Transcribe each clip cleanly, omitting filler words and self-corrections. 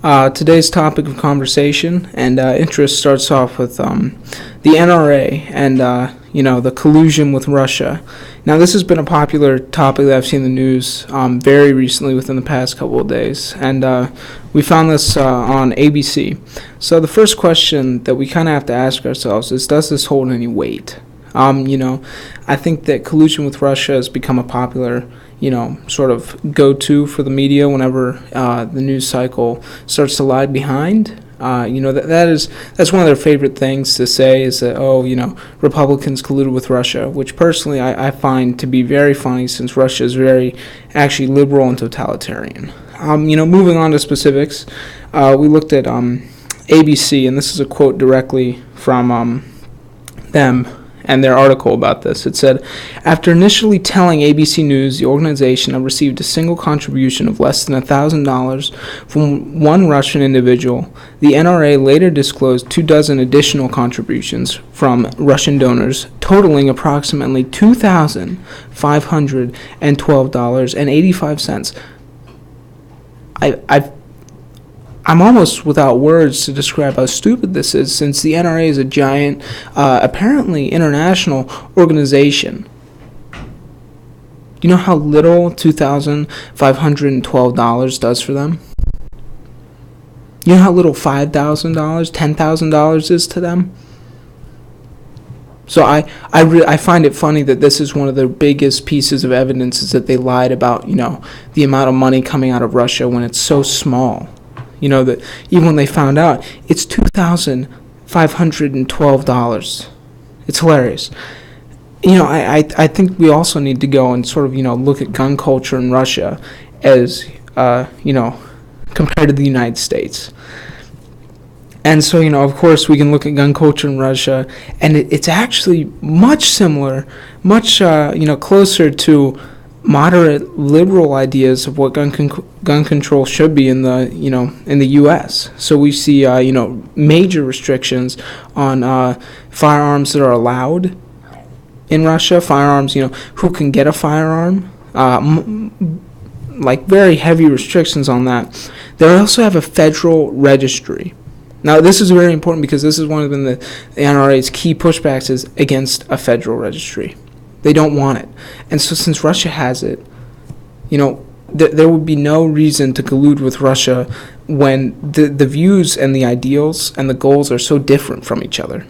Today's topic of conversation and interest starts off with the NRA and the collusion with Russia. Now, this has been a popular topic that I've seen in the news very recently within the past couple of days, and we found this on ABC. So the first question that we kind of have to ask ourselves is, does this hold any weight? I think that collusion with Russia has become a popular sort of go-to for the media whenever the news cycle starts to lag behind. That's one of their favorite things to say is that, Republicans colluded with Russia, which personally I find to be very funny since Russia is very actually liberal and totalitarian. Moving on to specifics, we looked at ABC, and this is a quote directly from them and their article about this. It said, after initially telling ABC News the organization had received a single contribution of less than $1,000 from one Russian individual, the NRA later disclosed 24 additional contributions from Russian donors, totaling approximately $2,512.85. I'm almost without words to describe how stupid this is, since the NRA is a giant, apparently international organization. You know how little $2,512 does for them? You know how little $5,000, $10,000 is to them? So I find it funny that this is one of their biggest pieces of evidence, is that they lied about, the amount of money coming out of Russia when it's so small. That even when they found out, it's $2,512. It's hilarious. I think we also need to go and sort of, look at gun culture in Russia as, compared to the United States. And so, of course, we can look at gun culture in Russia, and it's actually much similar, much, closer to moderate liberal ideas of what gun control should be in the in the U.S. So we see major restrictions on firearms that are allowed in Russia. Firearms, who can get a firearm, like very heavy restrictions on that. They also have a federal registry. Now, this is very important because this is one of the NRA's key pushbacks is against a federal registry. They don't want it. And so since Russia has it, there would be no reason to collude with Russia when the views and the ideals and the goals are so different from each other.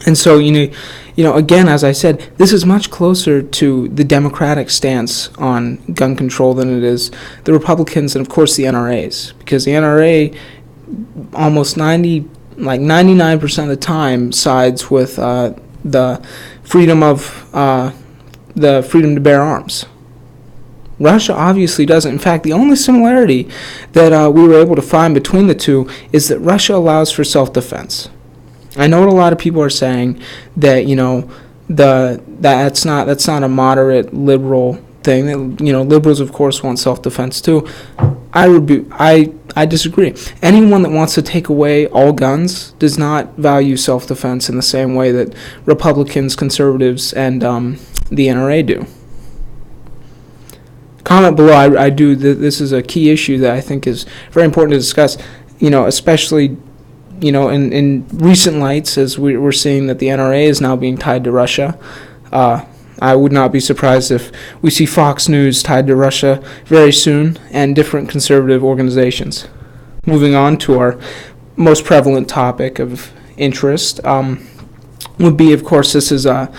And so, again, as I said, this is much closer to the Democratic stance on gun control than it is the Republicans and, of course, the NRA's. Because the NRA almost 99% of the time sides with the freedom to bear arms. Russia obviously doesn't. In fact, the only similarity that we were able to find between the two is that Russia allows for self-defense. I know what a lot of people are saying, that that's not a moderate liberal thing. That, liberals of course want self-defense too. I disagree. Anyone that wants to take away all guns does not value self-defense in the same way that Republicans, conservatives, and the NRA do. Comment below. I do. This is a key issue that I think is very important to discuss. Especially, in recent lights, as we're seeing that the NRA is now being tied to Russia. I would not be surprised if we see Fox News tied to Russia very soon, and different conservative organizations. Moving on to our most prevalent topic of interest would be, of course, this is a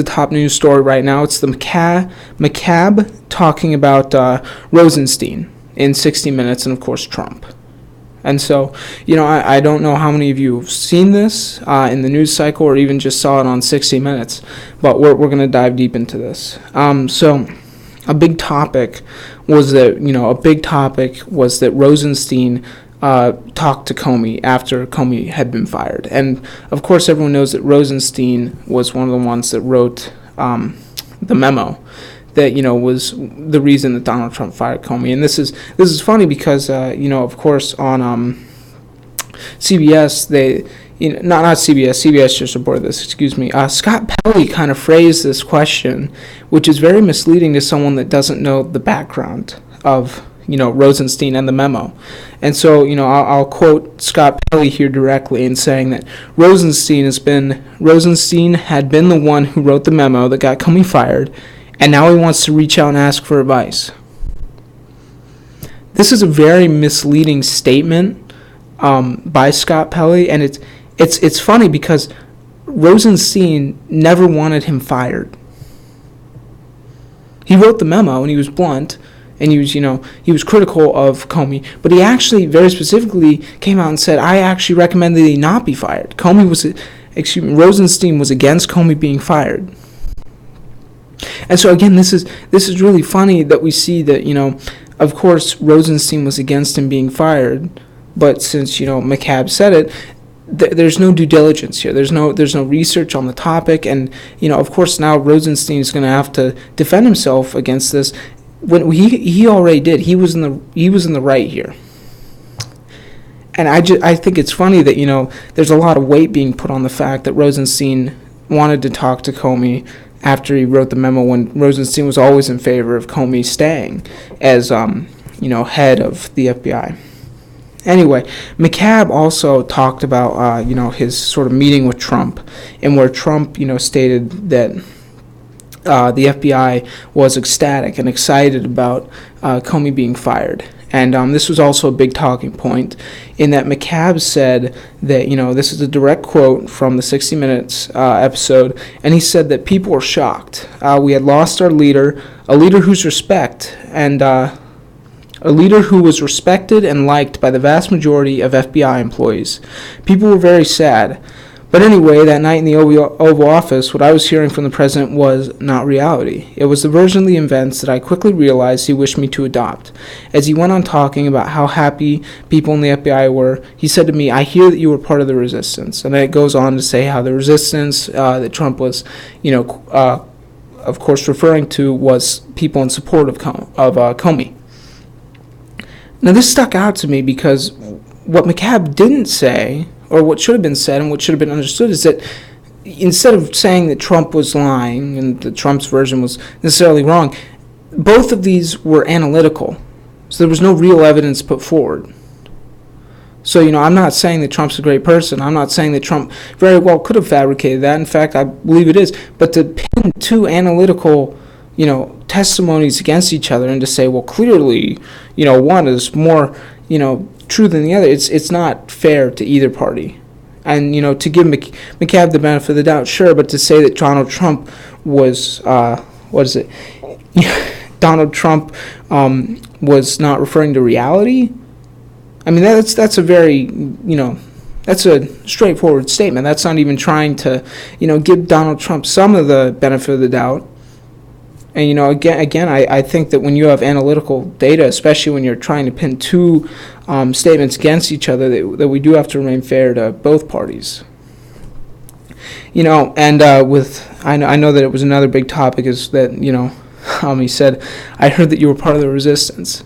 top news story right now. It's the McCabe talking about Rosenstein in 60 Minutes, and of course Trump. And so, I don't know how many of you have seen this in the news cycle or even just saw it on 60 Minutes, but we're going to dive deep into this. So, a big topic was that Rosenstein talked to Comey after Comey had been fired. And, of course, everyone knows that Rosenstein was one of the ones that wrote the memo that was the reason that Donald Trump fired Comey. And this is funny because of course on CBS not CBS just reported this. Excuse me. Scott Pelley kind of phrased this question, which is very misleading to someone that doesn't know the background of Rosenstein and the memo. And so, I'll quote Scott Pelley here directly in saying that Rosenstein had been the one who wrote the memo that got Comey fired, and now he wants to reach out and ask for advice. This is a very misleading statement by Scott Pelley, and it's funny because Rosenstein never wanted him fired. He wrote the memo, and he was blunt, and he was critical of Comey, but he actually very specifically came out and said, I actually recommend that he not be fired. Rosenstein was against Comey being fired. And so again, this is really funny that we see that, of course, Rosenstein was against him being fired, but since, McCabe said it, there's no due diligence here. There's no research on the topic, and of course now Rosenstein is going to have to defend himself against this. When he already did, he was in the right here. And I think it's funny that there's a lot of weight being put on the fact that Rosenstein wanted to talk to Comey after he wrote the memo, when Rosenstein was always in favor of Comey staying as head of the FBI. Anyway, McCabe also talked about his sort of meeting with Trump, and where Trump stated that the FBI was ecstatic and excited about Comey being fired. And this was also a big talking point, in that McCabe said that, this is a direct quote from the 60 Minutes episode, and he said that people were shocked. We had lost our leader, a leader whose respect and a leader who was respected and liked by the vast majority of FBI employees. People were very sad. But anyway, that night in the Oval Office, what I was hearing from the president was not reality. It was the version of the events that I quickly realized he wished me to adopt. As he went on talking about how happy people in the FBI were, he said to me, I hear that you were part of the resistance. And then it goes on to say how the resistance that Trump was, of course, referring to was people in support of Comey. Now, this stuck out to me because what McCabe didn't say, or what should have been said and what should have been understood, is that instead of saying that Trump was lying and that Trump's version was necessarily wrong, both of these were analytical. So there was no real evidence put forward. So, I'm not saying that Trump's a great person. I'm not saying that Trump very well could have fabricated that. In fact, I believe it is. But to pin two analytical, testimonies against each other and to say, well, clearly, one is more, true than the other, it's not fair to either party. And to give McCabe the benefit of the doubt, sure, but to say that Donald Trump was Donald Trump was not referring to reality, I mean, that's a very that's a straightforward statement. That's not even trying to give Donald Trump some of the benefit of the doubt. And again, I think that when you have analytical data, especially when you're trying to pin two statements against each other, that we do have to remain fair to both parties. And with I know that it was another big topic is that he said, I heard that you were part of the resistance.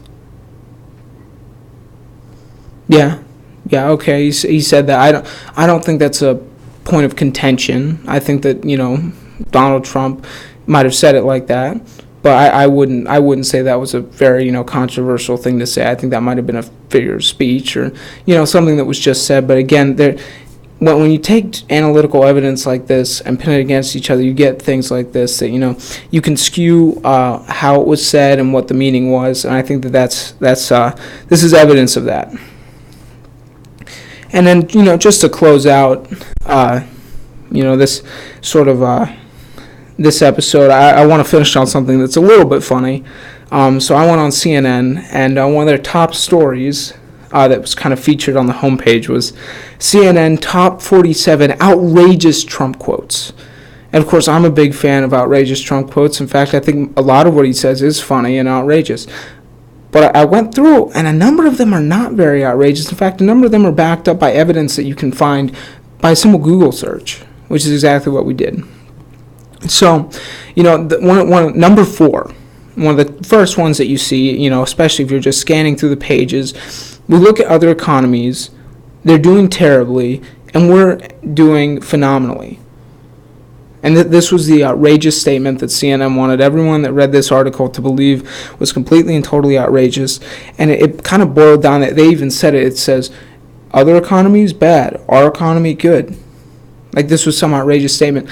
Yeah, okay. He said that. I don't think that's a point of contention. I think that Donald Trump might have said it like that, but I wouldn't say that was a very controversial thing to say. I think that might have been a figure of speech or something that was just said. But again, when you take analytical evidence like this and pin it against each other, you get things like this that you can skew how it was said and what the meaning was, and I think that this is evidence of that. And then just to close out this sort of this episode, I want to finish on something that's a little bit funny. So I went on CNN, and one of their top stories that was kind of featured on the homepage was CNN Top 47 Outrageous Trump Quotes. And, of course, I'm a big fan of outrageous Trump quotes. In fact, I think a lot of what he says is funny and outrageous. But I went through, and a number of them are not very outrageous. In fact, a number of them are backed up by evidence that you can find by a simple Google search, which is exactly what we did. So, number 4, one of the first ones that you see, especially if you're just scanning through the pages, we look at other economies, they're doing terribly, and we're doing phenomenally. And this was the outrageous statement that CNN wanted everyone that read this article to believe was completely and totally outrageous. And it kind of boiled down, that they even said it. It says, other economies, bad. Our economy, good. Like, this was some outrageous statement.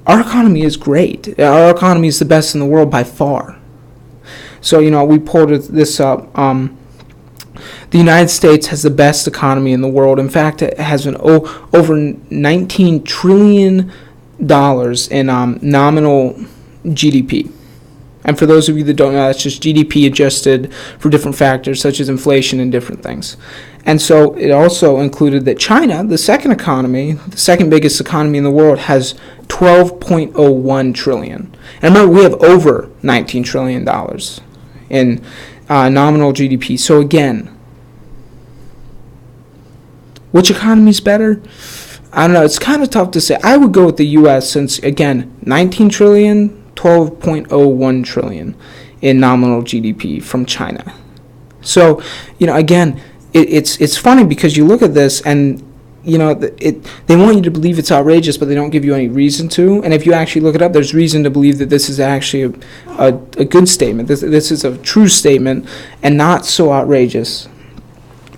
Our economy is great. Our economy is the best in the world by far. So, we pulled this up. The United States has the best economy in the world. In fact, it has over $19 trillion in nominal GDP. And for those of you that don't know, that's just GDP adjusted for different factors such as inflation and different things. And so it also included that China, the second biggest economy in the world, has $12.01 trillion. And remember, we have over $19 trillion in nominal GDP. So again, which economy is better? I don't know. It's kind of tough to say. I would go with the U.S. since, again, 19 trillion, 12.01 trillion in nominal GDP from China. So, again, it's funny because you look at this and, they want you to believe it's outrageous, but they don't give you any reason to. And if you actually look it up, there's reason to believe that this is actually a good statement. This is a true statement and not so outrageous.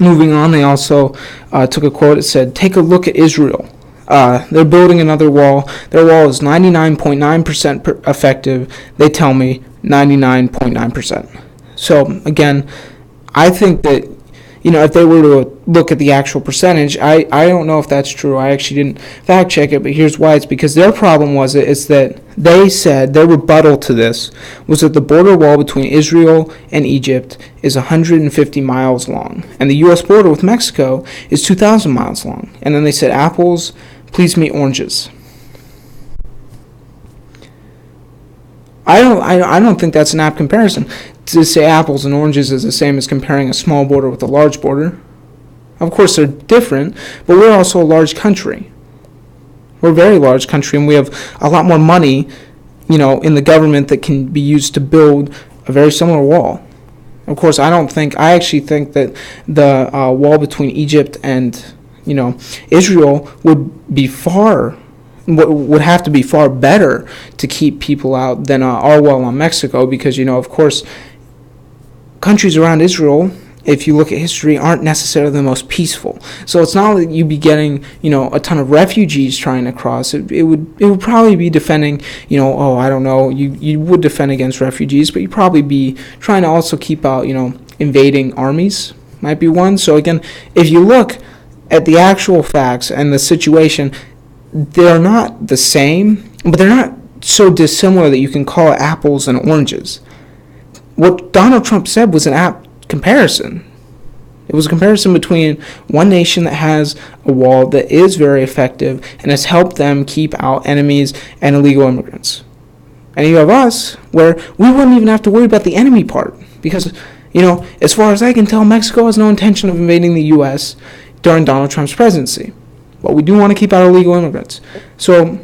Moving on, they also took a quote. It said, take a look at Israel. They're building another wall. Their wall is 99.9% effective. They tell me 99.9%. So, again, I think that, if they were to look at the actual percentage, I don't know if that's true. I actually didn't fact check it, but here's why. It's because their problem is that they said their rebuttal to this was that the border wall between Israel and Egypt is 150 miles long, and the U.S. border with Mexico is 2,000 miles long. And then they said, apples, please meet oranges. I don't think that's an apt comparison. To say apples and oranges is the same as comparing a small border with a large border. Of course, they're different, but we're also a large country. We're a very large country, and we have a lot more money, in the government that can be used to build a very similar wall. Of course, I actually think that the wall between Egypt and, Israel would have to be far better to keep people out than our wall on Mexico, because, of course, countries around Israel, if you look at history, aren't necessarily the most peaceful. So it's not that you'd be getting, a ton of refugees trying to cross. It would probably be defending, I don't know, you would defend against refugees, but you'd probably be trying to also keep out, invading armies might be one. So again, if you look at the actual facts and the situation, they're not the same, but they're not so dissimilar that you can call it apples and oranges. What Donald Trump said was an apt comparison. It was a comparison between one nation that has a wall that is very effective and has helped them keep out enemies and illegal immigrants. And you have us, where we wouldn't even have to worry about the enemy part. Because, as far as I can tell, Mexico has no intention of invading the U.S. during Donald Trump's presidency. But we do want to keep out illegal immigrants. So,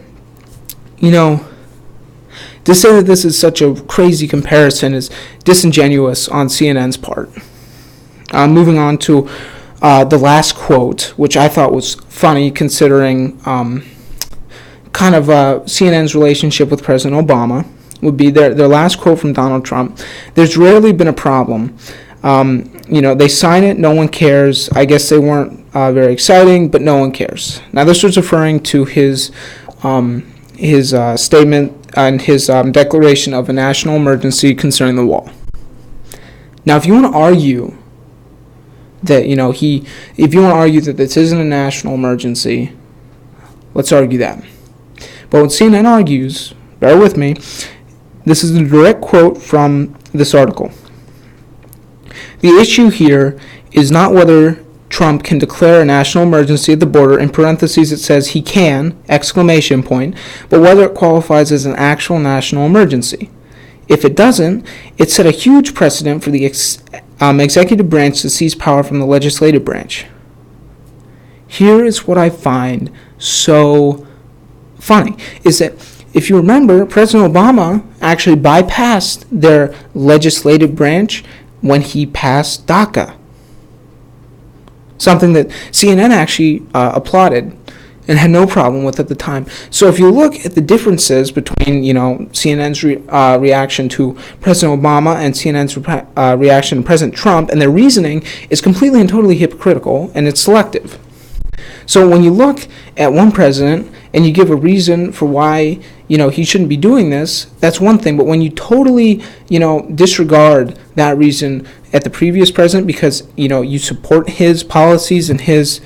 to say that this is such a crazy comparison is disingenuous on CNN's part. Moving on to the last quote, which I thought was funny considering CNN's relationship with President Obama, would be their last quote from Donald Trump. There's rarely been a problem. They sign it, no one cares. I guess they weren't very exciting, but no one cares. Now, this was referring to his statement and his declaration of a national emergency concerning the wall. Now, if you want to argue that, that this isn't a national emergency, let's argue that. But when CNN argues, bear with me, this is a direct quote from this article. The issue here is not whether Trump can declare a national emergency at the border, in parentheses it says he can, exclamation point, but whether it qualifies as an actual national emergency. If it doesn't, it set a huge precedent for the executive branch to seize power from the legislative branch. Here is what I find so funny, is that if you remember, President Obama actually bypassed their legislative branch when he passed DACA. Something that CNN actually applauded. and had no problem with at the time. So if you look at the differences between, CNN's reaction to President Obama and CNN's reaction to President Trump, and their reasoning is completely and totally hypocritical, and it's selective. So when you look at one president and you give a reason for why, he shouldn't be doing this, that's one thing. But when you totally, disregard that reason at the previous president because, you support his policies and his,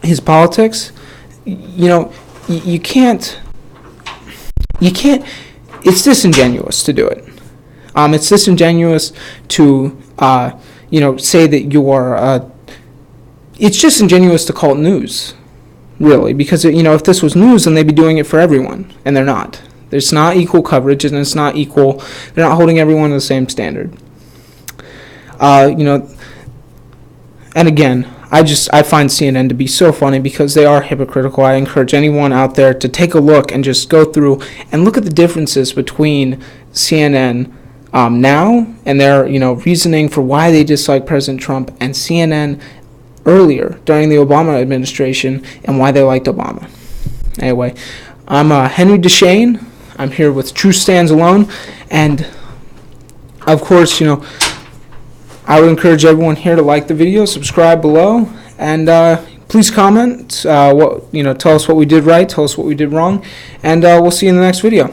his politics, you can't, it's disingenuous to do it. It's disingenuous to, say that you're, it's disingenuous to call it news, really, because, if this was news, then they'd be doing it for everyone, and they're not. There's not equal coverage, and it's not equal, they're not holding everyone to the same standard. And again, I find CNN to be so funny because they are hypocritical. I encourage anyone out there to take a look and just go through and look at the differences between CNN now and their, reasoning for why they dislike President Trump, and CNN earlier during the Obama administration and why they liked Obama. Anyway, I'm Henry Deschain. I'm here with Truth Stands Alone, and of course, I would encourage everyone here to like the video, subscribe below, and please comment. Tell us what we did right, tell us what we did wrong, and we'll see you in the next video.